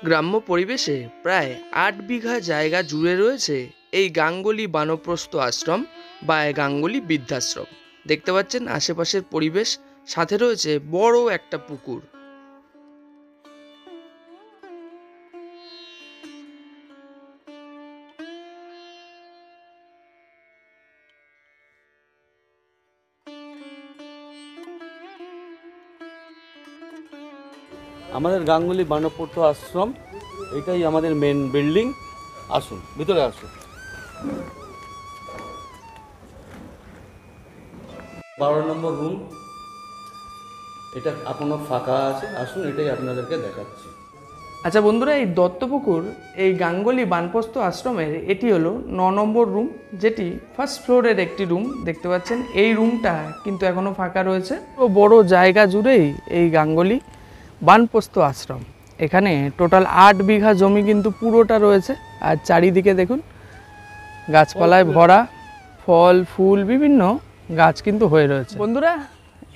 গ্রাম্য পরিবেশে প্রায় ৮ বিঘা জায়গা জুড়ে রয়েছে এই গাঙ্গুলি বানপ্রস্থ আশ্রম বা গাঙ্গুলি বৃদ্ধাশ্রম। দেখতে পাচ্ছেন আশেপাশের পরিবেশ, সাথে রয়েছে বড় একটা পুকুর। আমাদের গাঙ্গুলি বানপ্রস্থ আশ্রম, এটাই আমাদের মেন বিল্ডিং। আসুন, ভিতরে আসুন। 12 নম্বর রুম, এটা এখনো ফাঁকা আছে। আসুন, এটাই আপনাদেরকে দেখাচ্ছি। আচ্ছা বন্ধুরা, এই দত্তপুকুর এই গাঙ্গুলি বানপ্রস্থ আশ্রমের এটি হলো 9 নম্বর রুম, যেটি ফার্স্ট ফ্লোরের একটি রুম। দেখতে পাচ্ছেন এই রুমটা কিন্তু এখনো ফাঁকা রয়েছে। তো বড় জায়গা জুড়েই এই গাঙ্গুলি বানপ্রস্থ আশ্রম। এখানে টোটাল 8 বিঘা জমি কিন্তু পুরোটা রয়েছে। আর চারিদিকে দেখুন গাছপালায় ভরা, ফল ফুল বিভিন্ন গাছ কিন্তু হয়ে রয়েছে। বন্ধুরা,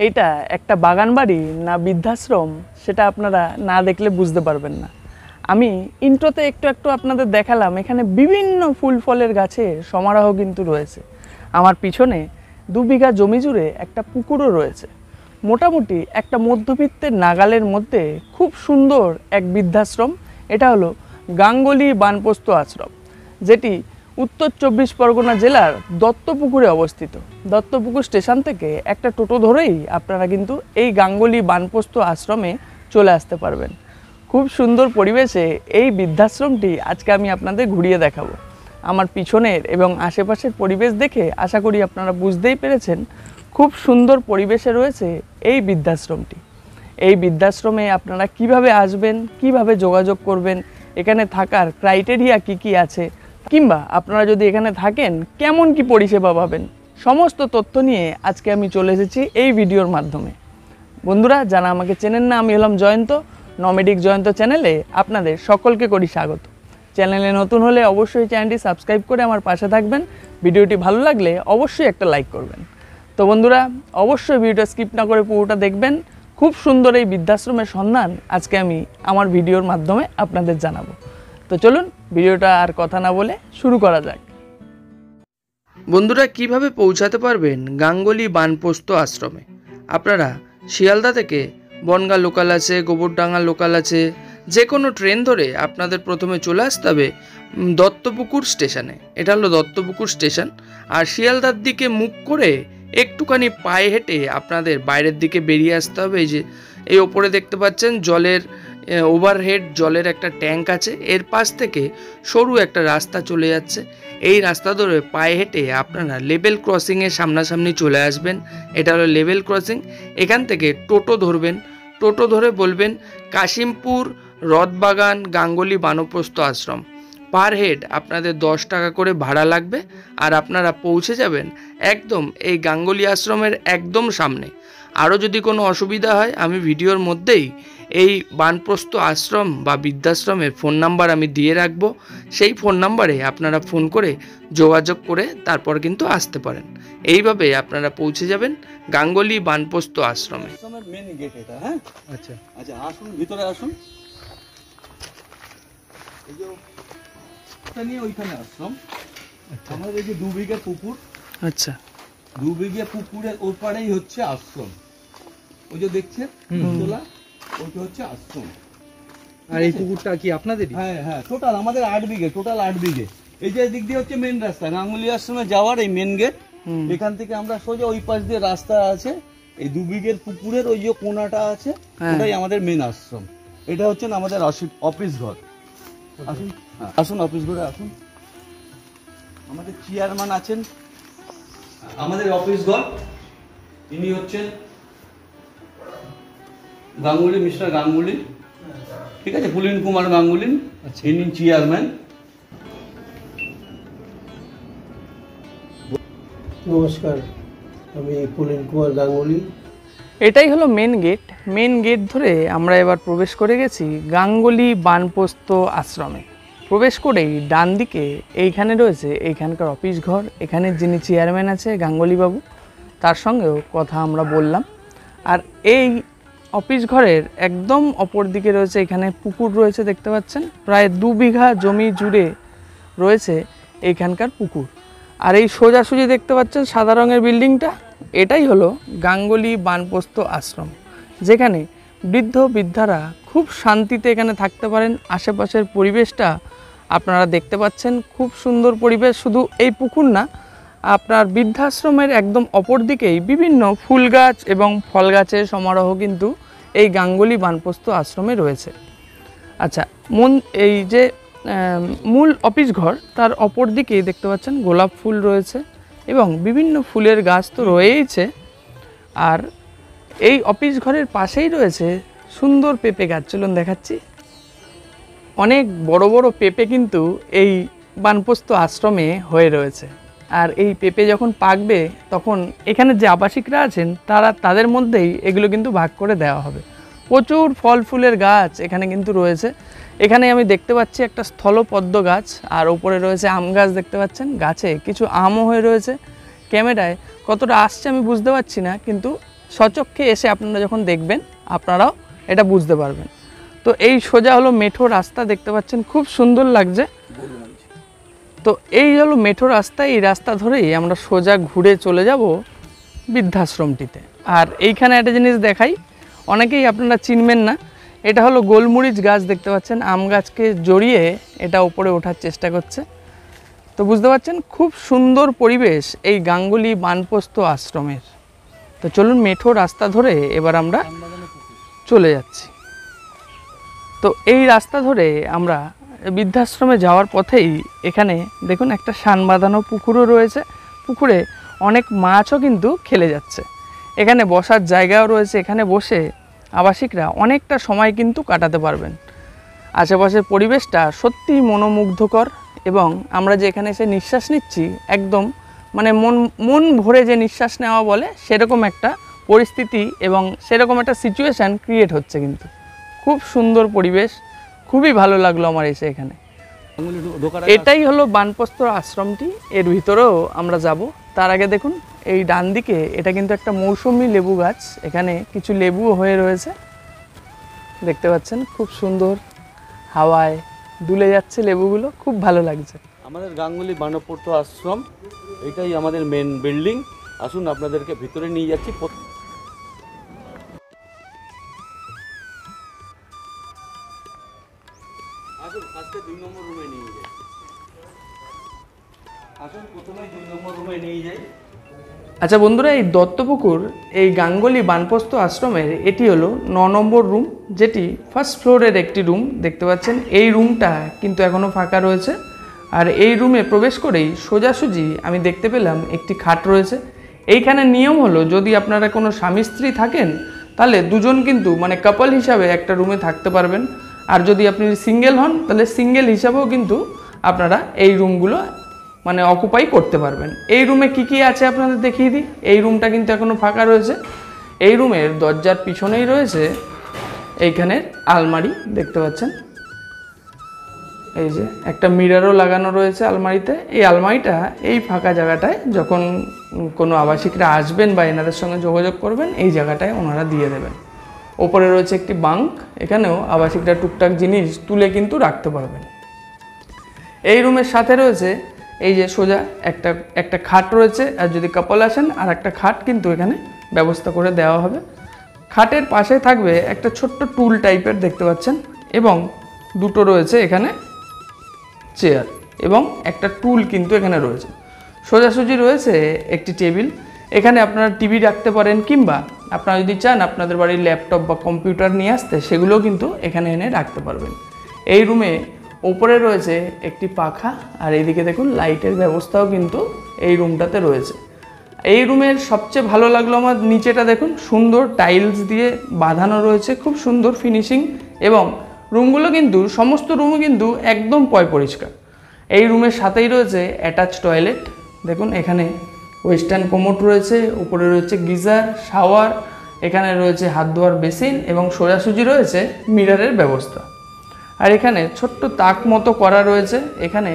এইটা একটা বাগান বাড়ি না বৃদ্ধাশ্রম সেটা আপনারা না দেখলে বুঝতে পারবেন না। আমি ইন্ট্রোতে একটু আপনাদের দেখালাম, এখানে বিভিন্ন ফুল ফলের গাছের সমারোহ কিন্তু রয়েছে। আমার পিছনে 2 বিঘা জমি জুড়ে একটা পুকুরও রয়েছে। মোটামুটি একটা মধ্যবিত্তের নাগালের মধ্যে খুব সুন্দর এক বৃদ্ধাশ্রম। এটা হলো গাঙ্গুলি বানপ্রস্থ আশ্রম, যেটি উত্তর 24 পরগনা জেলার দত্তপুকুরে অবস্থিত। দত্তপুকুর স্টেশন থেকে একটা টোটো ধরেই আপনারা কিন্তু এই গাঙ্গুলি বানপ্রস্থ আশ্রমে চলে আসতে পারবেন। খুব সুন্দর পরিবেশে এই বৃদ্ধাশ্রমটি আজকে আমি আপনাদের ঘুরিয়ে দেখাবো। আমার পিছনের এবং আশেপাশের পরিবেশ দেখে আশা করি আপনারা বুঝতেই পেরেছেন খুব সুন্দর পরিবেশে রয়েছে এই বৃদ্ধাশ্রমটি। এই বৃদ্ধাশ্রমে আপনারা কিভাবে আসবেন, কিভাবে যোগাযোগ করবেন, এখানে থাকার ক্রাইটেরিয়া কি আছে, কিংবা আপনারা যদি এখানে থাকেন কেমন কি পরিষেবা পাবেন, সমস্ত তথ্য নিয়ে আজকে আমি চলে এসেছি এই ভিডিওর মাধ্যমে। বন্ধুরা, যারা আমাকে চেনেন না, আমি হলাম জয়ন্ত, নমেডিক জয়ন্ত চ্যানেলে আপনাদের সকলকে করি স্বাগত। চ্যানেলে নতুন হলে অবশ্যই চ্যানেলটি সাবস্ক্রাইব করে আমার পাশে থাকবেন। ভিডিওটি ভালো লাগলে অবশ্যই একটা লাইক করবেন। তো বন্ধুরা, অবশ্যই ভিডিওটা স্কিপ না করে পুরোটা দেখবেন। খুব সুন্দর এই বৃদ্ধাশ্রমের সন্ধান আজকে আমি আমার ভিডিওর মাধ্যমে আপনাদের জানাবো। তো চলুন ভিডিওটা আর কথা না বলে শুরু করা যাক। বন্ধুরা, কিভাবে পৌঁছাতে পারবেন গাঙ্গুলি বানপ্রস্থ আশ্রমে? আপনারা শিয়ালদা থেকে বনগাঁ লোকাল আছে, গোবরডাঙ্গা লোকাল আছে, যে কোনো ট্রেন ধরে আপনাদের প্রথমে চলে আসতে হবে দত্তপুকুর স্টেশনে। এটা হলো দত্তপুকুর স্টেশন। আর শিয়ালদার দিকে মুখ করে একটুখানি পায়ে হেঁটে আপনাদের বাইরের দিকে বেরিয়ে আসতে হবে। এই যে এই ওপরে দেখতে পাচ্ছেন জলের ওভারহেড জলের একটা ট্যাঙ্ক আছে, এর পাশ থেকে সরু একটা রাস্তা চলে যাচ্ছে। এই রাস্তা ধরে পায়ে হেঁটে আপনারা লেভেল ক্রসিংয়ের সামনাসামনি চলে আসবেন। এটা হলো লেভেল ক্রসিং। এখান থেকে টোটো ধরবেন। টোটো ধরে বলবেন কাশিমপুর রথবাগান গাঙ্গুলি বানপ্রস্থ আশ্রম। পার হেড আপনাদের 10 টাকা করে ভাড়া লাগবে। আর আপনারা পৌঁছে যাবেন একদম এই গাঙ্গুলি আশ্রমের একদম সামনে। আরও যদি কোনো অসুবিধা হয়, আমি ভিডিওর মধ্যেই এই বানপ্রস্থ আশ্রম বা বৃদ্ধাশ্রমের ফোন নাম্বার আমি দিয়ে রাখবো। সেই ফোন নাম্বারে আপনারা ফোন করে যোগাযোগ করে তারপর কিন্তু আসতে পারেন। এইভাবে আপনারা পৌঁছে যাবেন গাঙ্গুলি বানপ্রস্থ আশ্রমে। মেন গেট এটা। হ্যাঁ, আচ্ছা আচ্ছা, আসুন ভিতরে আসুন। এই যে নিয়ে ওইখানে আশ্রম। আমাদের এই যে 2 বিঘা পুকুর। আচ্ছা, 2 বিঘা পুকুরের ওই পাড়েই হচ্ছে আশ্রম। ওই যে দেখছেন তোলা, ওইটা হচ্ছে আশ্রম। আর এই পুকুরটা কি আপনাদেরই? হ্যাঁ হ্যাঁ, টোটাল আমাদের 8 বিঘে, টোটাল 8 বিঘে। এই যে দিক দিয়ে হচ্ছে মেন রাস্তা, গাঙ্গুলি আশ্রমে যাওয়ার এই মেন গেট। এখান থেকে আমরা সোজা ওই পাশ দিয়ে রাস্তা আছে। এই 2 বিঘের পুকুরের ওই যে কোনাটা আছে, ওটাই আমাদের মেন আশ্রম। এটা হচ্ছে আমাদের অফিস ঘর। আসুন, আসুন অফিস ঘরে আসুন। আমাদের চেয়ারম্যান আছেন, আমাদের অফিস ঘর। ইনি হচ্ছেন গাঙ্গুলি, মিস্টার গাঙ্গুলি, ঠিক আছে, পুলিন কুমার গাঙ্গুলি। ইনি চেয়ারম্যান। নমস্কার, আমি পুলিন কুমার গাঙ্গুলি। এটাই হলো মেন গেট। মেন গেট ধরে আমরা এবার প্রবেশ করে গেছি গাঙ্গুলি বানপ্রস্থ আশ্রমে। প্রবেশ করেই ডান দিকে এইখানে রয়েছে এইখানকার অফিস ঘর। এখানে যিনি চেয়ারম্যান আছে গাঙ্গুলি বাবু, তার সঙ্গেও কথা আমরা বললাম। আর এই অফিস ঘরের একদম অপর দিকে রয়েছে এখানে পুকুর রয়েছে, দেখতে পাচ্ছেন প্রায় 2 বিঘা জমি জুড়ে রয়েছে এইখানকার পুকুর। আর এই সোজাসুজি দেখতে পাচ্ছেন সাদা রঙের বিল্ডিংটা, এটাই হলো গাঙ্গুলি বানপ্রস্থ আশ্রম, যেখানে বৃদ্ধ বৃদ্ধারা খুব শান্তিতে এখানে থাকতে পারেন। আশেপাশের পরিবেশটা আপনারা দেখতে পাচ্ছেন, খুব সুন্দর পরিবেশ। শুধু এই পুকুর না, আপনার বৃদ্ধাশ্রমের একদম অপর দিকেই বিভিন্ন ফুল গাছ এবং ফল গাছের সমারোহ কিন্তু এই গাঙ্গুলি বানপ্রস্থ আশ্রমে রয়েছে। আচ্ছা, এই যে মূল অফিস ঘর তার অপর দিকেই দেখতে পাচ্ছেন গোলাপ ফুল রয়েছে এবং বিভিন্ন ফুলের গাছ তো রয়েইছে। আর এই অফিস ঘরের পাশেই রয়েছে সুন্দর পেঁপে গাছ, চলুন দেখাচ্ছি। অনেক বড় বড় পেঁপে কিন্তু এই বানপ্রস্থ আশ্রমে হয়ে রয়েছে। আর এই পেঁপে যখন পাকবে তখন এখানে যে আবাসিকরা আছেন তাদের মধ্যেই এগুলো কিন্তু ভাগ করে দেওয়া হবে। প্রচুর ফল ফুলের গাছ এখানে কিন্তু রয়েছে। এখানে আমি দেখতে পাচ্ছি একটা স্থলপদ্ম গাছ, আর উপরে রয়েছে আম গাছ, দেখতে পাচ্ছেন গাছে কিছু আমও হয়ে রয়েছে। ক্যামেরায় কতটা আসছে আমি বুঝতে পারছি না, কিন্তু সচক্ষে এসে আপনারা যখন দেখবেন আপনারাও এটা বুঝতে পারবেন। তো এই সোজা হলো মেঠো রাস্তা, দেখতে পাচ্ছেন খুব সুন্দর লাগছে। তো এই হলো মেঠো রাস্তা, এই রাস্তা ধরেই আমরা সোজা ঘুরে চলে যাব বৃদ্ধাশ্রমটিতে। আর এইখানে একটা জিনিস দেখাই, অনেকেই আপনারা চিনবেন না, এটা হলো গোলমরিচ গাছ, দেখতে পাচ্ছেন আম গাছকে জড়িয়ে এটা উপরে ওঠার চেষ্টা করছে। তো বুঝতে পারছেন খুব সুন্দর পরিবেশ এই গাঙ্গুলি বানপ্রস্থ আশ্রমের। তো চলুন মেঠো রাস্তা ধরে এবার আমরা চলে যাচ্ছি। তো এই রাস্তা ধরে আমরা বৃদ্ধাশ্রমে যাওয়ার পথেই এখানে দেখুন একটা শান বাঁধানো পুকুরও রয়েছে। পুকুরে অনেক মাছও কিন্তু খেলে যাচ্ছে। এখানে বসার জায়গাও রয়েছে, এখানে বসে আবাসিকরা অনেকটা সময় কিন্তু কাটাতে পারবেন। আশেপাশের পরিবেশটা সত্যিই মনোমুগ্ধকর, এবং আমরা যে এখানে এসে নিঃশ্বাস নিচ্ছি একদম মানে মন ভরে যে নিঃশ্বাস নেওয়া বলে সেরকম একটা পরিস্থিতি এবং সেরকম একটা সিচুয়েশান ক্রিয়েট হচ্ছে। কিন্তু খুব সুন্দর পরিবেশ, খুবই ভালো লাগলো আমার এসে এখানে। এটাই হলো বানপ্রস্থ আশ্রমটি, এর ভিতরেও আমরা যাব। তার আগে দেখুন এই ডান দিকে এটা কিন্তু একটা মৌসুমী লেবু গাছ, এখানে কিছু লেবুও হয়ে রয়েছে, দেখতে পাচ্ছেন খুব সুন্দর হাওয়ায় দুলে যাচ্ছে লেবুগুলো, খুব ভালো লাগছে। আমাদের গাঙ্গুলি বানপ্রস্থ আশ্রম, এটাই আমাদের মেন বিল্ডিং। আসুন আপনাদেরকে ভিতরে নিয়ে যাচ্ছি। আসুন ফার্স্টে 2 নম্বর রুমে নিয়ে যাই। আসুন প্রথমে 2 নম্বর রুমে নিয়ে যাই। আচ্ছা বন্ধুরা, এই দত্তপুকুর এই গাঙ্গুলি বানপ্রস্থ আশ্রমের এটি হলো 9 নম্বর রুম, যেটি ফার্স্ট ফ্লোরের একটি রুম, দেখতে পাচ্ছেন। এই রুমটা কিন্তু এখনও ফাঁকা রয়েছে। আর এই রুমে প্রবেশ করেই সোজাসুজি আমি দেখতে পেলাম একটি খাট রয়েছে। এইখানে নিয়ম হলো যদি আপনারা কোনো স্বামী স্ত্রী থাকেন তাহলে দুজন কিন্তু মানে কাপল হিসাবে একটা রুমে থাকতে পারবেন। আর যদি আপনি সিঙ্গেল হন তাহলে সিঙ্গেল হিসাবেও কিন্তু আপনারা এই রুমগুলো মানে অকুপাই করতে পারবেন। এই রুমে কি কি আছে আপনাদের দেখিয়ে দিই। এই রুমটা কিন্তু এখনও ফাঁকা রয়েছে। এই রুমের দরজার পিছনেই রয়েছে এইখানের আলমারি, দেখতে পাচ্ছেন। এই যে একটা মিররও লাগানো রয়েছে আলমারিতে। এই আলমারিটা এই ফাঁকা জায়গাটায় যখন কোনো আবাসিকরা আসবেন বা এনাদের সঙ্গে যোগাযোগ করবেন এই জায়গাটায় ওনারা দিয়ে দেবেন। ওপরে রয়েছে একটি বাঙ্ক, এখানেও আবাসিকরা টুকটাক জিনিস তুলে কিন্তু রাখতে পারবেন। এই রুমের সাথে রয়েছে এই যে সোজা একটা খাট রয়েছে, আর যদি কাপল আসেন আর একটা খাট কিন্তু এখানে ব্যবস্থা করে দেওয়া হবে। খাটের পাশে থাকবে একটা ছোট্ট টুল টাইপের, দেখতে পাচ্ছেন, এবং দুটো রয়েছে এখানে চেয়ার এবং একটা টুল কিন্তু এখানে রয়েছে। সোজাসুজি রয়েছে একটি টেবিল, এখানে আপনারা টিভি রাখতে পারেন, কিংবা আপনারা যদি চান আপনাদের বাড়ির ল্যাপটপ বা কম্পিউটার নিয়ে আসতে সেগুলোও কিন্তু এখানে এনে রাখতে পারবেন। এই রুমে ওপরে রয়েছে একটি পাখা, আর এইদিকে দেখুন লাইটের ব্যবস্থাও কিন্তু এই রুমটাতে রয়েছে। এই রুমের সবচেয়ে ভালো লাগলো আমার নিচেটা দেখুন, সুন্দর টাইলস দিয়ে বাঁধানো রয়েছে, খুব সুন্দর ফিনিশিং, এবং রুমগুলো কিন্তু সমস্ত রুমই কিন্তু একদম পরিষ্কার। এই রুমের সাথেই রয়েছে অ্যাটাচ টয়লেট, দেখুন এখানে ওয়েস্টার্ন কোমোড রয়েছে, উপরে রয়েছে গিজার, শাওয়ার, এখানে রয়েছে হাত ধোয়ার বেসিন এবং সোজাসুজি রয়েছে মিররের ব্যবস্থা। আর এখানে ছোট্ট তাক মতো করা রয়েছে, এখানে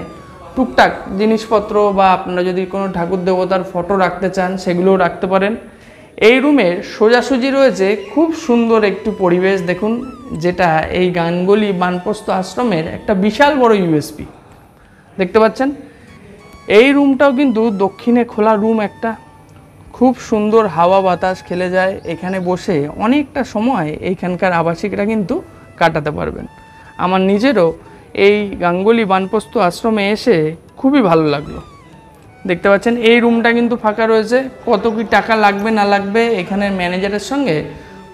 টুকটাক জিনিসপত্র বা আপনারা যদি কোনো ঠাকুর দেবতার ফটো রাখতে চান সেগুলোও রাখতে পারেন। এই রুমের সোজাসুজি রয়েছে খুব সুন্দর একটি পরিবেশ দেখুন, যেটা এই গাঙ্গুলি বানপ্রস্থ আশ্রমের একটা বিশাল বড় ইউএসপি দেখতে পাচ্ছেন। এই রুমটাও কিন্তু দক্ষিণে খোলা রুম একটা, খুব সুন্দর হাওয়া বাতাস খেলে যায়। এখানে বসে অনেকটা সময় এইখানকার আবাসিকরা কিন্তু কাটাতে পারবেন। আমার নিজেরও এই গাঙ্গুলি বানপ্রস্থ আশ্রমে এসে খুবই ভালো লাগলো। দেখতে পাচ্ছেন এই রুমটা কিন্তু ফাঁকা রয়েছে। কত কি টাকা লাগবে না লাগবে এখানের ম্যানেজারের সঙ্গে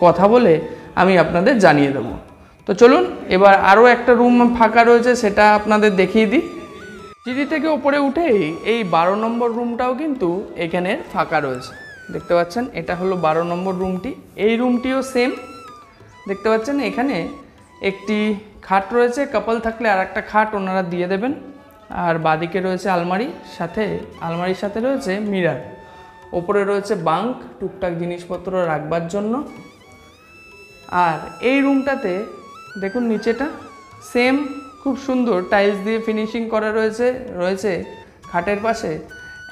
কথা বলে আমি আপনাদের জানিয়ে দেবো। তো চলুন এবার আরও একটা রুম ফাঁকা রয়েছে, সেটা আপনাদের দেখিয়ে দিই। সিঁড়ি থেকে ওপরে উঠেই এই 12 নম্বর রুমটাও কিন্তু এখানে ফাঁকা রয়েছে। দেখতে পাচ্ছেন এটা হলো 12 নম্বর রুমটি। এই রুমটিও সেম দেখতে পাচ্ছেন। এখানে একটি খাট রয়েছে, কাপল থাকলে আর একটা খাট ওনারা দিয়ে দেবেন। আর বাদিকে রয়েছে আলমারির সাথে রয়েছে মিরার। ওপরে রয়েছে বাঙ্ক, টুকটাক জিনিসপত্র রাখবার জন্য। আর এই রুমটাতে দেখুন নিচেটা সেম খুব সুন্দর টাইলস দিয়ে ফিনিশিং করা রয়েছে খাটের পাশে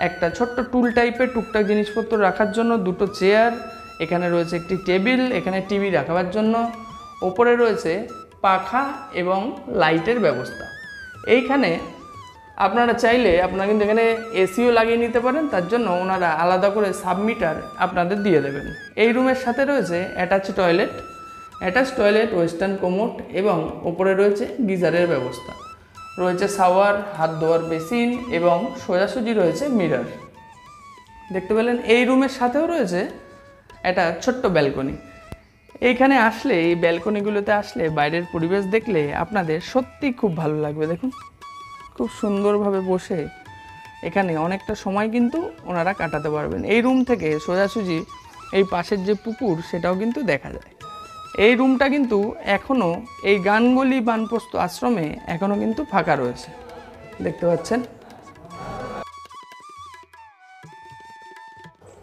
একটা ছোট্ট টুল টাইপের টুকটাক জিনিসপত্র রাখার জন্য, দুটো চেয়ার, এখানে রয়েছে একটি টেবিল, এখানে টিভি রাখবার জন্য। ওপরে রয়েছে পাখা এবং লাইটের ব্যবস্থা। এইখানে আপনারা চাইলে আপনারা কিন্তু এখানে এসিও লাগিয়ে নিতে পারেন, তার জন্য ওনারা আলাদা করে সাবমিটার আপনাদের দিয়ে দেবেন। এই রুমের সাথে রয়েছে অ্যাটাচ টয়লেট, ওয়েস্টার্ন কোমোড এবং ওপরে রয়েছে গিজারের ব্যবস্থা। রয়েছে শাওয়ার, হাত ধোয়ার বেসিন এবং সোজাসুজি রয়েছে মিরর। দেখতে পেলেন এই রুমের সাথেও রয়েছে একটা ছোট্ট ব্যালকনি। এইখানে আসলে, এই ব্যালকনিগুলোতে আসলে বাইরের পরিবেশ দেখলে আপনাদের সত্যি খুব ভালো লাগবে। দেখুন খুব সুন্দরভাবে বসে এখানে অনেকটা সময় কিন্তু ওনারা কাটাতে পারবেন। এই রুম থেকে সোজাসুজি এই পাশের যে পুকুর সেটাও কিন্তু দেখা যায়। এই রুমটা কিন্তু এখনও এই গাঙ্গুলি বানপ্রস্থ আশ্রমে এখনও কিন্তু ফাঁকা রয়েছে দেখতে পাচ্ছেন।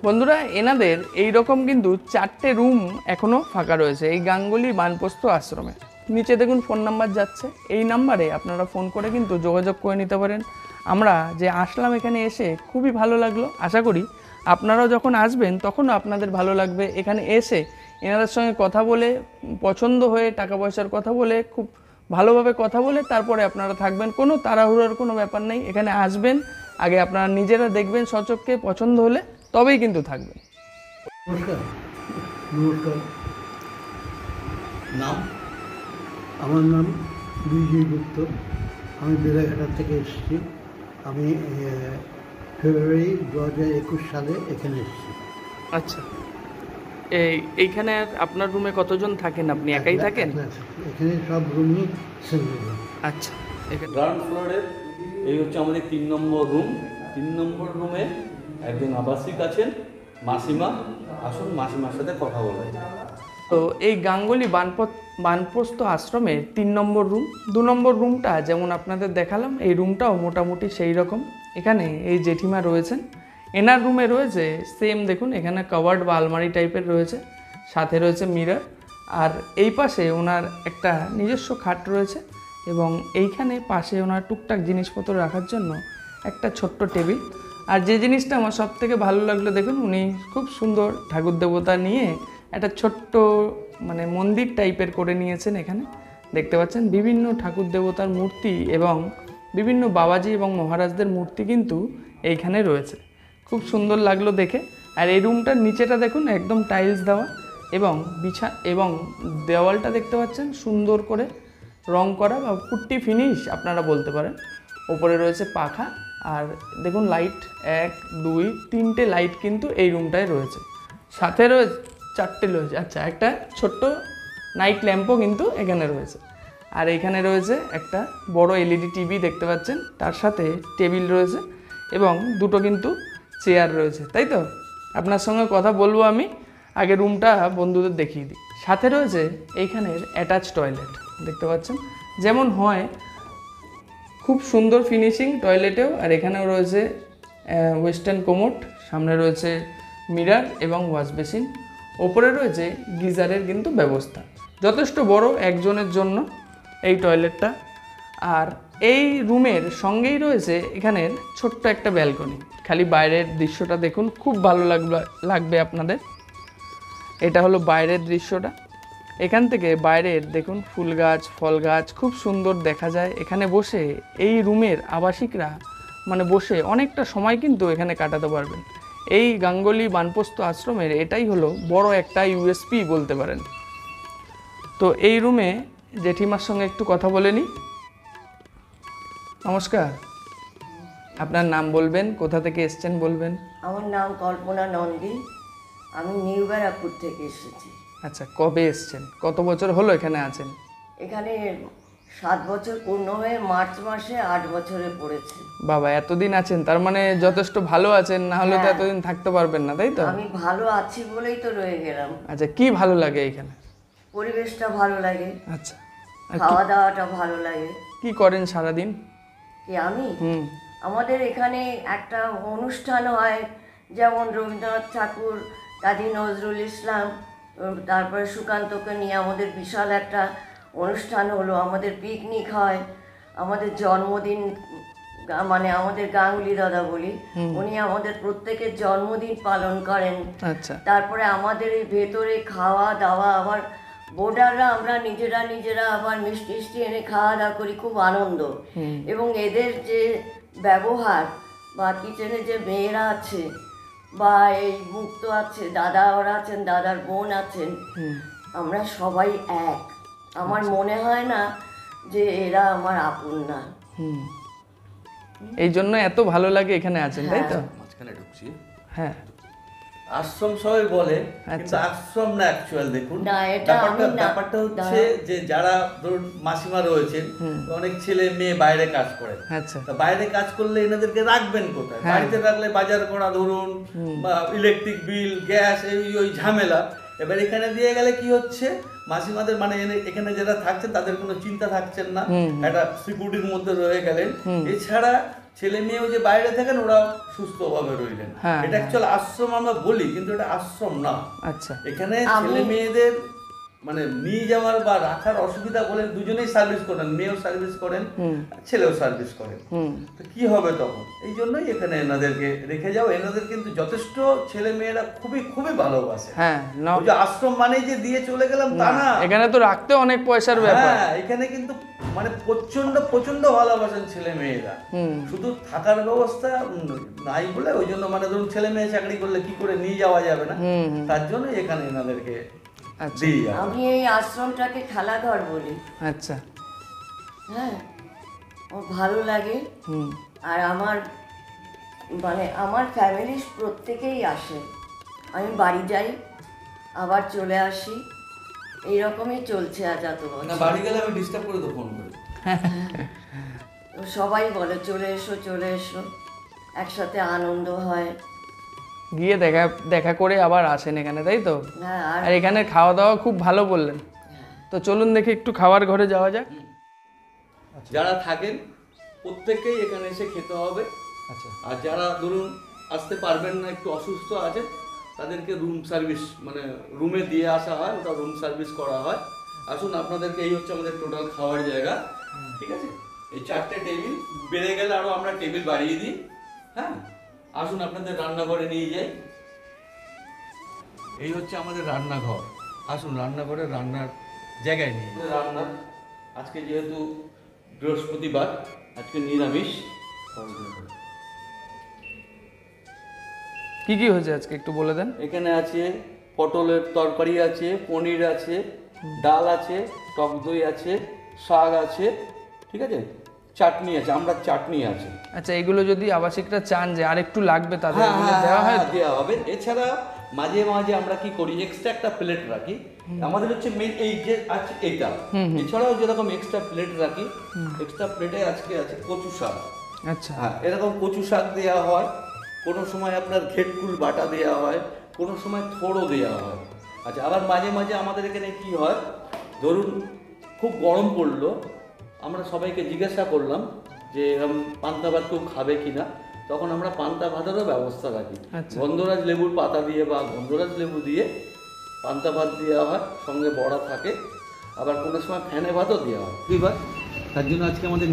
বন্ধুরা এনাদের এই রকম কিন্তু 4টে রুম এখনও ফাঁকা রয়েছে এই গাঙ্গুলি বানপ্রস্থ আশ্রমে। নিচে দেখুন ফোন নাম্বার যাচ্ছে, এই নাম্বারে আপনারা ফোন করে কিন্তু যোগাযোগ করে নিতে পারেন। আমরা যে আসলাম এখানে এসে খুবই ভালো লাগলো, আশা করি আপনারাও যখন আসবেন তখনও আপনাদের ভালো লাগবে। এখানে এসে এনাদের সঙ্গে কথা বলে পছন্দ হয়ে টাকা পয়সার কথা বলে খুব ভালোভাবে কথা বলে তারপরে আপনারা থাকবেন। কোনো তাড়াহুড়োর কোনো ব্যাপার নেই। এখানে আসবেন, আগে আপনারা নিজেরা দেখবেন সচক্ষে, পছন্দ হলে তবেই কিন্তু থাকবেন। নমস্কার। নাম? আমার নাম বিজয় গুপ্ত। আমি বেড়াঘাটা থেকে এসেছি। আমি ফেব্রুয়ারি 2021 সালে এখানে এসেছি। আচ্ছা, এইখানে আপনার রুমে কতজন থাকেন? আপনি একাই থাকেন? এখানে সব রুমই সিঙ্গেল। আচ্ছা, গ্রাউন্ড ফ্লোরের এই হচ্ছে আমাদের 3 নম্বর রুম। 3 নম্বর রুমে একজন আবাসিক আছেন, মাসিমা। আসুন মাসিমার সাথে কথা বলা যায়। তো এই গাঙ্গুলি বানপ্রস্থ আশ্রমের 3 নম্বর রুম। 2 নম্বর রুমটা যেমন আপনাদের দেখালাম, এই রুমটাও মোটামুটি সেই রকম। এখানে এই জেঠিমা রয়েছেন, এনার রুমে রয়েছে সেম দেখুন, এখানে কভার্ড বা আলমারি টাইপের রয়েছে, সাথে রয়েছে মিরর। আর এই পাশে ওনার একটা নিজস্ব খাট রয়েছে এবং এইখানে পাশে ওনার টুকটাক জিনিসপত্র রাখার জন্য একটা ছোট্ট টেবিল। আর যে জিনিসটা আমার সব থেকে ভালো লাগলো দেখুন, উনি খুব সুন্দর ঠাকুর দেবতা নিয়ে একটা ছোট্ট মানে মন্দির টাইপের করে নিয়েছেন। এখানে দেখতে পাচ্ছেন বিভিন্ন ঠাকুর দেবতার মূর্তি এবং বিভিন্ন বাবাজি এবং মহারাজদের মূর্তি কিন্তু এইখানে রয়েছে। খুব সুন্দর লাগলো দেখে। আর এই রুমটার নিচেটা দেখুন একদম টাইলস দেওয়া এবং দেওয়ালটা দেখতে পাচ্ছেন সুন্দর করে রং করা বা পুট্টি ফিনিশ আপনারা বলতে পারেন। ওপরে রয়েছে পাখা আর দেখুন লাইট 1 2 3টে লাইট কিন্তু এই রুমটায় রয়েছে। সাথে রয়েছে 4টে রয়েছে। আচ্ছা, একটা ছোট্ট নাইট ল্যাম্পও কিন্তু এখানে রয়েছে। আর এখানে রয়েছে একটা বড় এলইডি টিভি দেখতে পাচ্ছেন, তার সাথে টেবিল রয়েছে এবং দুটো কিন্তু চেয়ার রয়েছে। তাই তো আপনার সঙ্গে কথা বলবো আমি, আগে রুমটা বন্ধুদের দেখিয়ে দিই। সাথে রয়েছে এইখানের অ্যাটাচ টয়লেট দেখতে পাচ্ছেন, যেমন হয় খুব সুন্দর ফিনিশিং টয়লেটেও। আর এখানেও রয়েছে ওয়েস্টার্ন কোমোড, সামনে রয়েছে মিরর এবং ওয়াশ বেসিন। ওপরে রয়েছে গিজারের কিন্তু ব্যবস্থা, যথেষ্ট বড় একজনের জন্য এই টয়লেটটা। আর এই রুমের সঙ্গেই রয়েছে এখানের ছোট্ট একটা ব্যালকনি। খালি বাইরের দৃশ্যটা দেখুন, খুব ভালো লাগবে আপনাদের। এটা হলো বাইরের দৃশ্যটা। এখান থেকে বাইরের দেখুন ফুল গাছ, ফল গাছ খুব সুন্দর দেখা যায়। এখানে বসে এই রুমের আবাসিকরা মানে বসে অনেকটা সময় কিন্তু এখানে কাটাতে পারবেন। এই গাঙ্গুলি বানপ্রস্থ আশ্রমের এটাই হলো বড় একটা ইউএসপি বলতে পারেন। তো এই রুমে জেঠিমার সঙ্গে একটু কথা বলে নিই। নমস্কার, আপনার নাম বলবেন, কোথা থেকে এসেছেন বলবেন? আমার নাম কল্পনা নন্দী, আমি নিউ ব্যারাকপুর থেকে এসেছি। আচ্ছা, কবে এসেছেন? কত বছর হলো এখানে আছেন? এখানে 7 বছর পূর্ণ হয়ে মার্চ মাসে 8 বছরে পড়েছে। বাবা, এতদিন আছেন, তার মানে যথেষ্ট ভালো আছেন, না হলে তো হ্যাঁ। এতদিন থাকতে পারবেন না, তাই তো? আমি ভালো আছি বলেই তো রয়ে গেলাম। আচ্ছা, কি ভালো লাগে এখানে? পরিবেশটা ভালো লাগে, আচ্ছা, আর খাওয়া দাওয়াটা ভালো লাগে। কি করেন সারাদিন? কি আমি হুম আমাদের এখানে একটা অনুষ্ঠান হয়, যেমন রবীন্দ্রনাথ ঠাকুর, কাজী নজরুল ইসলাম, তারপরে সুকান্তকে নিয়ে আমাদের বিশাল একটা অনুষ্ঠান হলো। আমাদের পিকনিক হয়, আমাদের জন্মদিন, মানে আমাদের গাঙ্গুলি দাদা বলি, উনি আমাদের প্রত্যেকের জন্মদিন পালন করেন। আচ্ছা, তারপরে আমাদের এই ভেতরে খাওয়া দাওয়া, আবার বোর্ডাররা আমরা নিজেরা আবার মিষ্টি মিষ্টি এনে খাওয়া দাওয়া করি, খুব আনন্দ। এবং এদের যে ব্যবহার বা কিচেনে যে মেয়েরা আছে বা এই মুক্ত আছে, দাদা ওরা আছেন, দাদার বোন আছেন, আমরা সবাই এক। আমার মনে হয় না যে এরা আমার আপন না। হুম, এই জন্য এত ভালো লাগে এখানে আছেন, তাই তো? মাঝখানে ঢুকছি। হ্যাঁ, আশ্রম সবাই বলে, কিন্তু আচ্ছা। আশ্রম না অ্যাকচুয়াল। দেখুন না, এটা আমি না। ব্যাপারটা হচ্ছে যে যারা ধরুন মাসিমা রয়েছেন, অনেক ছেলে মেয়ে বাইরে কাজ করেন। আচ্ছা, তা বাইরে কাজ করলে এনাদেরকে রাখবেন কোথায়? হ্যাঁ। বাড়িতে রাখলে বাজার করা ধরুন, বা ইলেকট্রিক বিল, গ্যাস, এই ওই ঝামেলা। এবার এখানে দিয়ে গেলে কি হচ্ছে, মাসিমাদের মানে এখানে যারা থাকছেন তাদের কোনো চিন্তা থাকছেন না, একটা সিকিউরিটির মধ্যে রয়ে গেলেন। এছাড়া ছেলে মেয়েও যে বাইরে থাকেন ওরা সুস্থভাবে রইলেন। হ্যাঁ, এটা অ্যাকচুয়াল আশ্রম আমরা বলি, কিন্তু এটা আশ্রম না। আচ্ছা, এখানে ছেলে মেয়েদের মানে নিয়ে যাওয়ার বা রাখার অসুবিধা বলে দুজনেই সার্ভিস করেন, মেয়েও সার্ভিস করেন, ছেলেও সার্ভিস করেন। তো কি হবে তখন? এই জন্যই এখানে এনাদেরকে রেখে যাও। এনাদের কিন্তু যথেষ্ট ছেলে মেয়েরা খুবই খুবই ভালোবাসে। হ্যাঁ, ওই যে আশ্রম মানেই যে দিয়ে চলে গেলাম তা না। এখানে তো রাখতে অনেক পয়সার ব্যাপার। হ্যাঁ, এখানে কিন্তু মানে প্রচন্ড প্রচন্ড ভালোবাসেন ছেলে মেয়েরা। শুধু থাকার ব্যবস্থা নাই বলে ওই জন্য, মানে ধরুন ছেলে মেয়ে চাকরি করলে কি করে নিয়ে যাওয়া যাবে না, তার জন্য এখানে এনাদেরকে আচ্ছা, দিয়ে যাওয়া। আমি এই আশ্রমটাকে খেলাঘর বলি। আচ্ছা, হ্যাঁ, আমার ভালো লাগে। আর আমার মানে আমার ফ্যামিলির প্রত্যেকেই আসে। আমি বাড়ি যাই, আবার চলে আসি, এইরকমই চলছে আজ এত না, বছর। বাড়ি গেলে আমি ডিস্টার্ব করে তো ফোন করি। তো সবাই বলে চলে এসো চলে এসো, একসাথে আনন্দ হয়। গিয়ে দেখা করে আবার আসেন এখানে, তাই তো? হ্যাঁ, আর আর এখানে খাওয়া দাওয়া খুব ভালো বললেন। তো চলুন দেখি একটু খাওয়ার ঘরে যাওয়া যাক। যারা থাকেন প্রত্যেককেই এখানে এসে খেতে হবে। আচ্ছা, আর যারা ধরুন আসতে পারবেন না, একটু অসুস্থ আছেন, তাদেরকে রুম সার্ভিস মানে রুমে দিয়ে আসা হয়, ওটা রুম সার্ভিস করা হয়। আসুন, আপনাদেরকে এই হচ্ছে আমাদের টোটাল খাওয়ার জায়গা। ঠিক আছে, এই 4টে টেবিল, বেড়ে গেলে আরও আমরা টেবিল বাড়িয়ে দিই। হ্যাঁ, আসুন আপনাদের রান্নাঘরে নিয়ে যাই। এই হচ্ছে আমাদের রান্নাঘর। আসুন রান্নাঘরে রান্নার জায়গায় নিয়ে যাই। রান্না আজকে যেহেতু বৃহস্পতিবার, আজকে নিরামিষ। কি কি হয়েছে আজকে একটু বলে দেন। এখানে আছে পটলের তরকারি আছে, পনির আছে, ডাল আছে, টক দই আছে, শাক আছে, ঠিক আছে, চাটনি আছে, আমরা চাটনি আছে। আচ্ছা, এগুলো যদি আবাসিকরা চান যে আর একটু লাগবে তাদের দেওয়া হয় তো? দেওয়া হবে। এছাড়া মাঝে মাঝে আমরা কি করি, এক্সট্রা একটা প্লেট রাখি। আমাদের হচ্ছে মেন এই যে আছে এইটা, এছাড়াও যেরকম এক্সট্রা প্লেট রাখি, এক্সট্রা প্লেটে আজকে আছে কচু শাক। আচ্ছা, হ্যাঁ, এরকম কচু শাক দেওয়া হয়, কোনো সময় আপনার ঘেটকুল বাটা দেওয়া হয়, কোনো সময় থোড়ও দেওয়া হয়। আচ্ছা, আবার মাঝে মাঝে আমাদের এখানে কি হয়, ধরুন খুব গরম পড়লো, আমরা সবাইকে জিজ্ঞাসা করলাম যে পান্তা ভাত কেউ খাবে কিনা, তখন আমরা পান্তা ভাতেরও ব্যবস্থা রাখি। আচ্ছা। গন্ধরাজ লেবুর পাতা দিয়ে বা গন্ধরাজ লেবু দিয়ে পান্তা ভাত দেওয়া হয়, সঙ্গে বড়া থাকে। আবার কোনো সময় ফ্যানে ভাতও দেওয়া হয়। এবার তার জন্য আজকে আমাদের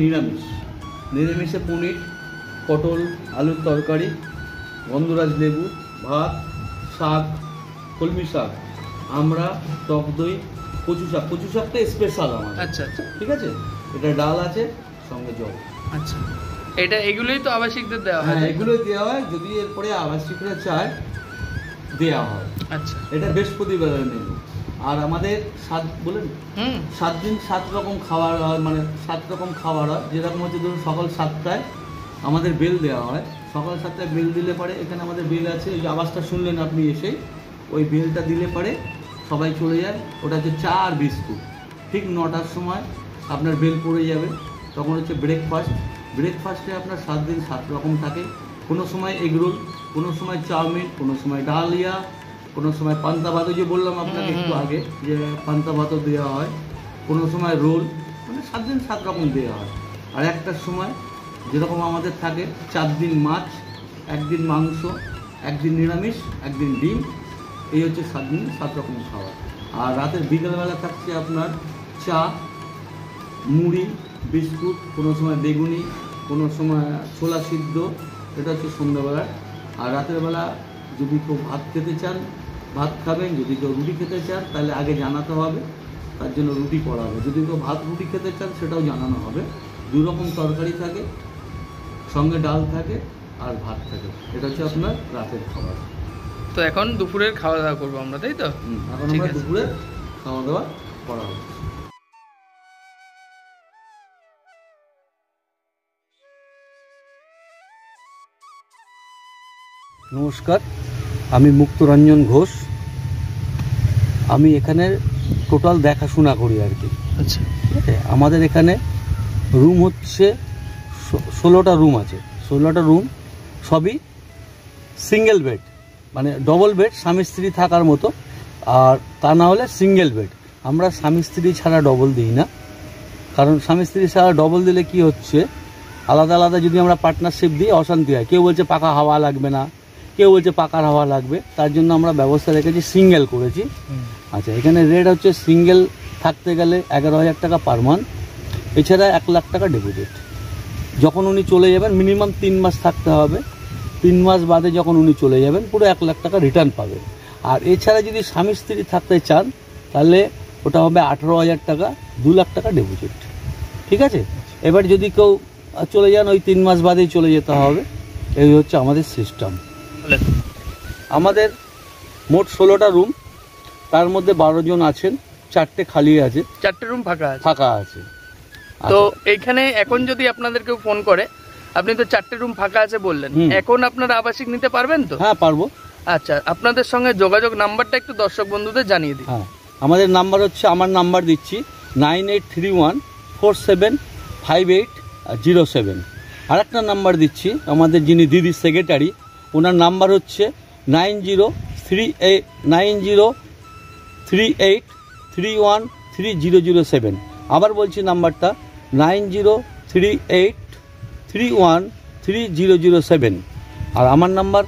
নিরামিষে পনির, পটল আলুর তরকারি, গন্ধরাজ লেবু, ভাত, শাক, কলমি শাক, আমরা টক দই, কচু শাকটা স্পেশাল আমাদের। আচ্ছা আচ্ছা ঠিক আছে, এটা ডাল আছে সঙ্গে জল। আচ্ছা, এগুলোই তো আবাসিকদের দেওয়া হয়? হ্যাঁ, এগুলো দেওয়া হয়, যদি এরপরে আবাসিকরা চায় দেওয়া হয়। আচ্ছা, এটা বৃহস্পতিবারের মেনু। আর আমাদের 7 দিন 7 রকম খাবার হয়, মানে 7 রকম খাবার হয়। যেরকম হচ্ছে ধরুন সকাল 7টায় আমাদের বেল দেওয়া হয়। সকাল 7টায় বেল দিলে পরে এখানে আমাদের বেল আছে, ওই যে আওয়াজটা শুনলেন আপনি এসে, ওই বেলটা দিলে পরে সবাই চলে যায়। ওটা হচ্ছে চা আর বিস্কুট। ঠিক 9টার সময় আপনার বেল পড়ে যাবে, তখন হচ্ছে ব্রেকফাস্টে আপনার 7 দিন 7 রকম থাকে। কোনো সময় এগরোল, কোনো সময় চাউমিন, কোনো সময় ডালিয়া, কোনো সময় পান্তা ভাতও, যে বললাম আপনাকে একটু আগে যে পান্তা ভাতও দেওয়া হয়, কোনো সময় রোল, মানে 7 দিন 7 রকম দেওয়া হয়। আর একটার সময় যেরকম আমাদের থাকে 4 দিন মাছ, 1 দিন মাংস, 1 দিন নিরামিষ, 1 দিন ডিম, এই হচ্ছে 7 দিন 7 রকম খাবার। আর রাতের বিকেলবেলা থাকছে আপনার চা, মুড়ি, বিস্কুট, কোনো সময় বেগুনি, কোনো সময় ছোলা সিদ্ধ, এটা হচ্ছে সন্ধ্যাবেলা। আর রাতের বেলা যদি কেউ ভাত খেতে চান ভাত খাবেন, যদি কেউ রুটি খেতে চান তাহলে আগে জানাতে হবে, তার জন্য রুটি করা হবে। যদি কেউ ভাত রুটি খেতে চান সেটাও জানানো হবে। 2 রকম তরকারি থাকে, সঙ্গে ডাল থাকে আর ভাত থাকে। এটা হচ্ছে আপনার রাতের খাবার। তো এখন দুপুরের খাওয়া দাওয়া করবো আমরা, তাই তো? এখন ঠিক আমরা আছে। দুপুরে খাওয়া দাওয়া করা হচ্ছে। নমস্কার, আমি মুক্তরঞ্জন ঘোষ। আমি এখানে টোটাল দেখাশোনা করি আর কি। আচ্ছা, ঠিক আছে, আমাদের এখানে রুম হচ্ছে 16টা রুম আছে। 16টা রুম সবই সিঙ্গেল বেড, মানে ডবল বেড স্বামী স্ত্রী থাকার মতো, আর তা না হলে সিঙ্গেল বেড। আমরা স্বামী স্ত্রী ছাড়া ডবল দিই না, কারণ স্বামী স্ত্রী ছাড়া ডবল দিলে কি হচ্ছে, আলাদা আলাদা যদি আমরা পার্টনারশিপ দিই অশান্তি হয়। কেউ বলছে পাকা হাওয়া লাগবে না, কেউ বলছে পাকার হাওয়া লাগবে, তার জন্য আমরা ব্যবস্থা রেখেছি সিঙ্গেল করেছি। আচ্ছা, এখানে রেট হচ্ছে সিঙ্গেল থাকতে গেলে 11,000 টাকা পার মান্থ, এছাড়া 1 লাখ টাকা ডিপোজিট। যখন উনি চলে যাবেন মিনিমাম 3 মাস থাকতে হবে, 3 মাস বাদে যখন উনি চলে যাবেন পুরো 1 লাখ টাকা রিটার্ন পাবে। আর এছাড়া যদি স্বামী স্ত্রী থাকতে চান তাহলে ওটা হবে 18,000 টাকা, 2 লাখ টাকা ডিপোজিট। ঠিক আছে, এবার যদি কেউ চলে যান ওই 3 মাস বাদেই চলে যেতে হবে। এই হচ্ছে আমাদের সিস্টেম। আমাদের মোট 16টা রুম, তার মধ্যে 12 জন আছেন, 4টে খালি আছে, 4টে রুম ফাঁকা আছে। তো এইখানে এখন যদি আপনাদের কেউ ফোন করে, আপনি তো 4টে রুম ফাঁকা আছে বললেন, এখন আপনারা আবাসিক নিতে পারবেন তো? হ্যাঁ, পারবো। আচ্ছা, আপনাদের সঙ্গে যোগাযোগ নাম্বারটা একটু দর্শক বন্ধুদের জানিয়ে দিন। হ্যাঁ, আমাদের নাম্বার হচ্ছে, আমার নাম্বার দিচ্ছি 9831475807। আর একটা নাম্বার দিচ্ছি আমাদের যিনি দিদি সেক্রেটারি, ওনার নাম্বার হচ্ছে 9038313007। আবার বলছি নাম্বারটা 9038313007। আর আমার নাম্বার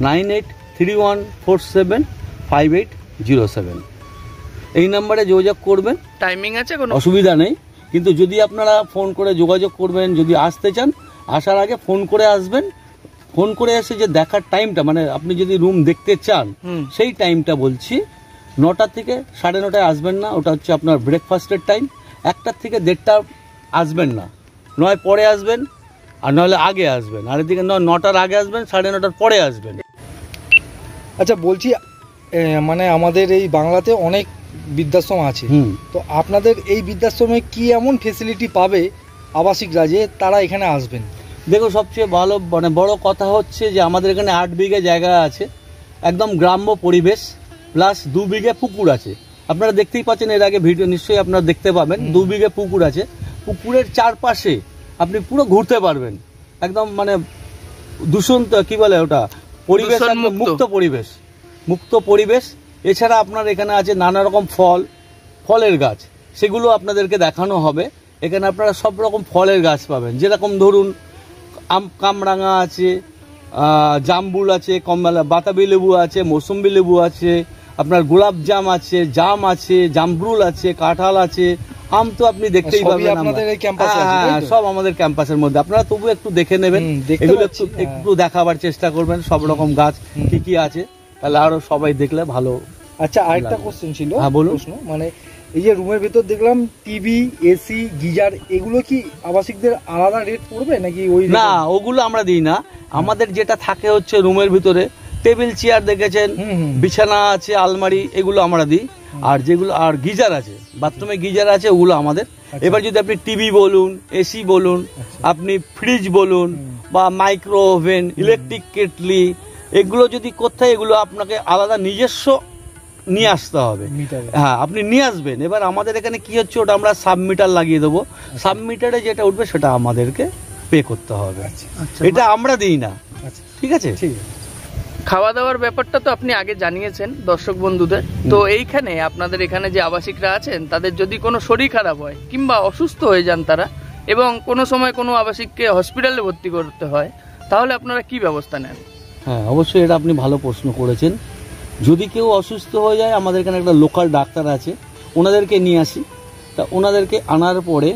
9831475807। এই নাম্বারে যোগাযোগ করবেন। টাইমিং আছে কোনো অসুবিধা নেই, কিন্তু যদি আপনারা ফোন করে যোগাযোগ করবেন, যদি আসতে চান আসার আগে ফোন করে আসবেন। ফোন করে এসে যে দেখার টাইমটা, মানে আপনি যদি রুম দেখতে চান সেই টাইমটা বলছি, 9টা থেকে 9:30 আসবেন না, ওটা হচ্ছে আপনার ব্রেকফাস্টের টাইম। 1টা থেকে 1:30 আসবেন না, নয় পরে আসবেন, আর নাহলে আগে আসবেন। আর এদিকে 9টার আগে আসবেন, 9:30 পরে আসবেন। আচ্ছা, বলছি মানে আমাদের এই বাংলাতে অনেক বৃদ্ধাশ্রম আছে, তো আপনাদের এই বৃদ্ধাশ্রমে কি এমন ফেসিলিটি পাবে আবাসিকরা যে তারা এখানে আসবেন? দেখো, সবচেয়ে ভালো মানে বড় কথা হচ্ছে যে আমাদের এখানে 8 বিঘে জায়গা আছে, একদম গ্রাম্য পরিবেশ, প্লাস 2 বিঘে পুকুর আছে। আপনারা দেখতেই পাচ্ছেন, এর আগে ভিডিও নিশ্চয়ই আপনারা দেখতে পাবেন। 2 বিঘে পুকুর আছে, পুকুরের চারপাশে আপনি পুরো ঘুরতে পারবেন, একদম মানে দূষণ কি বলে ওটা, পরিবেশ মুক্ত পরিবেশ। এছাড়া আপনার এখানে আছে নানা রকম ফলের গাছ, সেগুলো আপনাদেরকে দেখানো হবে। এখানে আপনারা সব রকম ফলের গাছ পাবেন, যেরকম ধরুন কামরাঙা আছে, জামবুল আছে, বাতাবি লেবু আছে, মৌসুম্বি লেবু আছে, আপনার গোলাপ জাম আছে, জাম আছে, জামরুল আছে, কাঁঠাল আছে, আম তো আপনি দেখতেই পাবেন। হ্যাঁ, সব আমাদের ক্যাম্পাসের মধ্যে। আপনারা তবু একটু দেখে নেবেন, এগুলো একটু দেখাবার চেষ্টা করবেন, সব রকম গাছ কি কি আছে, তাহলে আরো সবাই দেখলে ভালো আচ্ছা, আরেকটা কোশ্চেন ছিল। হ্যাঁ, বলুন। প্রশ্ন, মানে এই যে রুমের ভেতর দেখলাম টিভি, এসি, গিজার, এগুলো কি আবাসিকদের আলাদা রেট পড়বে নাকি ওই না, ওগুলো আমরা দিই না। আমাদের যেটা থাকে হচ্ছে রুমের ভিতরে টেবিল চেয়ার দেখেছেন, বিছানা আছে, আলমারি, এগুলো আমরা দিই। আর যেগুলো আর গিজার আছে, বাথরুমে গিজার আছে, ওগুলো আমাদের। এবার যদি আপনি টিভি বলুন, এসি বলুন, আপনি ফ্রিজ বলুন, বা মাইক্রো ওভেন, ইলেকট্রিক কেটলি, এগুলো যদি কোথায়, এগুলো আপনাকে আলাদা নিজস্ব নিয়ে আসতে হবে। হ্যাঁ, আপনি নিয়ে আসবেন। এবার আমাদের এখানে কি হচ্ছে, ওটা আমরা সাবমিটার লাগিয়ে দেবো। সাবমিটারে যেটা উঠবে সেটা আমাদেরকে পে করতে হবে। এটা আমরা দিই না। ঠিক আছে, ঠিক আছে। খাওয়া দাওয়ার ব্যাপারটা তো আপনি আগে জানিয়েছেন দর্শক বন্ধুদের। তো এইখানে আপনাদের এখানে যে আবাসিকরা আছেন, তাদের যদি কোনো শরীর খারাপ হয় কিংবা অসুস্থ হয়ে যান তারা, এবং কোনো সময় কোনো আবাসিককে হসপিটালে ভর্তি করতে হয়, তাহলে আপনারা কি ব্যবস্থা নেন? হ্যাঁ, অবশ্যই, এটা আপনি ভালো প্রশ্ন করেছেন। যদি কেউ অসুস্থ হয়ে যায়, আমাদের এখানে একটা লোকাল ডাক্তার আছে, ওনাদেরকে নিয়ে আসি। তা ওনাদেরকে আনার পরে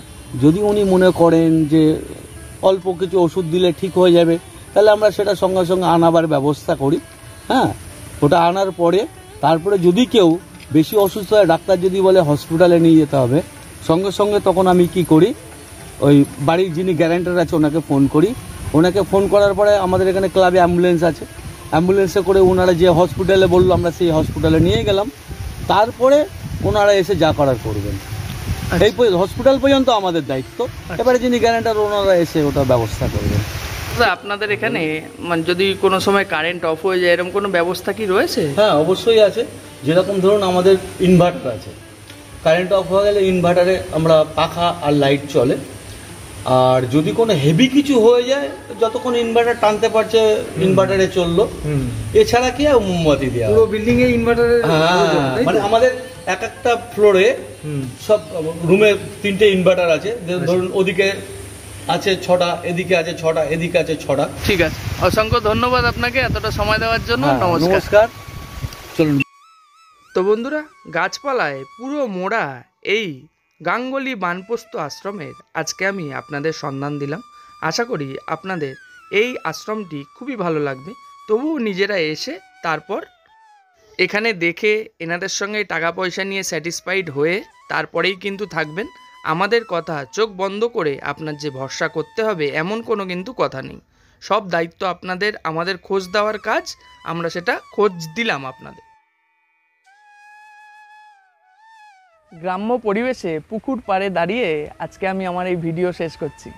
যদি উনি মনে করেন যে অল্প কিছু ওষুধ দিলে ঠিক হয়ে যাবে, তাহলে আমরা সেটা সঙ্গে সঙ্গে আনাবার ব্যবস্থা করি। হ্যাঁ, ওটা আনার পরে তারপরে যদি কেউ বেশি অসুস্থ হয়, ডাক্তার যদি বলে হসপিটালে নিয়ে যেতে হবে, সঙ্গে সঙ্গে তখন আমি কি করি, ওই বাড়ির যিনি গ্যারান্টার আছে ওনাকে ফোন করি। ওনাকে ফোন করার পরে আমাদের এখানে ক্লাবে অ্যাম্বুলেন্স আছে, অ্যাম্বুলেন্সে করে ওনারা যে হসপিটালে বললো আমরা সেই হসপিটালে নিয়ে গেলাম। তারপরে ওনারা এসে যা করার করবেন। এই হসপিটাল পর্যন্ত আমাদের দায়িত্ব। এবারে যিনি গ্যারান্টার, ওনারা এসে ওটা ব্যবস্থা করবেন। আপনাদের এখানে মানে যদি কোনো সময় কারেন্ট অফ হয়ে যায়, এরকম কোনো ব্যবস্থা কি রয়েছে? হ্যাঁ, অবশ্যই আছে। যেরকম ধরুন আমাদের ইনভার্টার আছে, কারেন্ট অফ হয়ে গেলে ইনভার্টারে আমরা পাখা আর লাইট চলে। আর যদি কোনো হেভি কিছু হয়ে যায়, যতক্ষণ ইনভার্টার টানতে পারছে ইনভার্টারে চললো। এছাড়া কি আর মোমবাতি দেওয়া পুরো বিল্ডিং এ ইনভার্টারের, মানে আমাদের এক একটা ফ্লোরে সব রুমে 3টে ইনভার্টার আছে। ধরুন ওদিকে আছে 6টা, এদিকে আছে 6টা, এদিকে আছে 6টা। ঠিক আছে, অসংখ্য ধন্যবাদ আপনাকে এতটা সময় দেওয়ার জন্য। নমস্কার। চলুন। তো বন্ধুরা, গাছপালায় পুরো মোড়া এই গাঙ্গুলি বানপ্রস্থ আশ্রমের আজকে আমি আপনাদের সন্ধান দিলাম। আশা করি আপনাদের এই আশ্রমটি খুবই ভালো লাগবে। তবুও নিজেরা এসে তারপর এখানে দেখে এনাদের সঙ্গে টাকা পয়সা নিয়ে স্যাটিসফাইড হয়ে তারপরেই কিন্তু থাকবেন। আমাদের কথা চোখ বন্ধ করে আপনার যে ভরসা করতে হবে এমন কোনো কিন্তু কথা নেই। সব দায়িত্ব আপনাদের, আমাদের খোঁজ দেওয়ার কাজ, আমরা সেটা খোঁজ দিলাম আপনাদের। গ্রাম্য পরিবেশে পুকুর পাড়ে দাঁড়িয়ে আজকে আমি আমার এই ভিডিও শেষ করছি।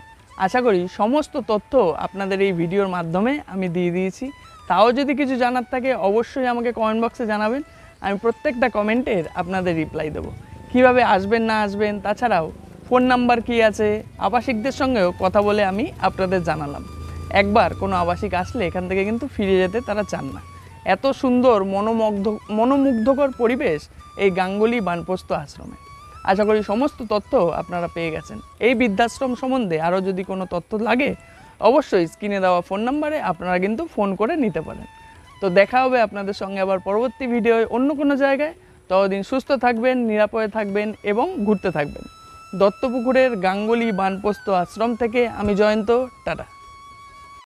আশা করি সমস্ত তথ্য আপনাদের এই ভিডিওর মাধ্যমে আমি দিয়ে দিয়েছি। তাও যদি কিছু জানার থাকে অবশ্যই আমাকে কমেন্ট বক্সে জানাবেন। আমি প্রত্যেকটা কমেন্টের আপনাদের রিপ্লাই দেবো। কিভাবে আসবেন না আসবেন, তাছাড়াও ফোন নাম্বার কি আছে, আবাসিকদের সঙ্গেও কথা বলে আমি আপনাদের জানালাম। একবার কোনো আবাসিক আসলে এখান থেকে কিন্তু ফিরে যেতে তারা চান না। এত সুন্দর মনোমুগ্ধকর পরিবেশ এই গাঙ্গুলি বানপ্রস্থ আশ্রমে। আশা করি সমস্ত তথ্য আপনারা পেয়ে গেছেন। এই বৃদ্ধাশ্রম সম্বন্ধে আরও যদি কোনো তথ্য লাগে অবশ্যই স্ক্রিনে দেওয়া ফোন নাম্বারে আপনারা কিন্তু ফোন করে নিতে পারেন। তো দেখা হবে আপনাদের সঙ্গে আবার পরবর্তী ভিডিওয় অন্য কোনো জায়গায়। ততদিন সুস্থ থাকবেন, নিরাপদে থাকবেন এবং ঘুরতে থাকবেন। দত্তপুকুরের গাঙ্গুলি বানপ্রস্থ আশ্রম থেকে আমি জয়ন্ত, টাটা।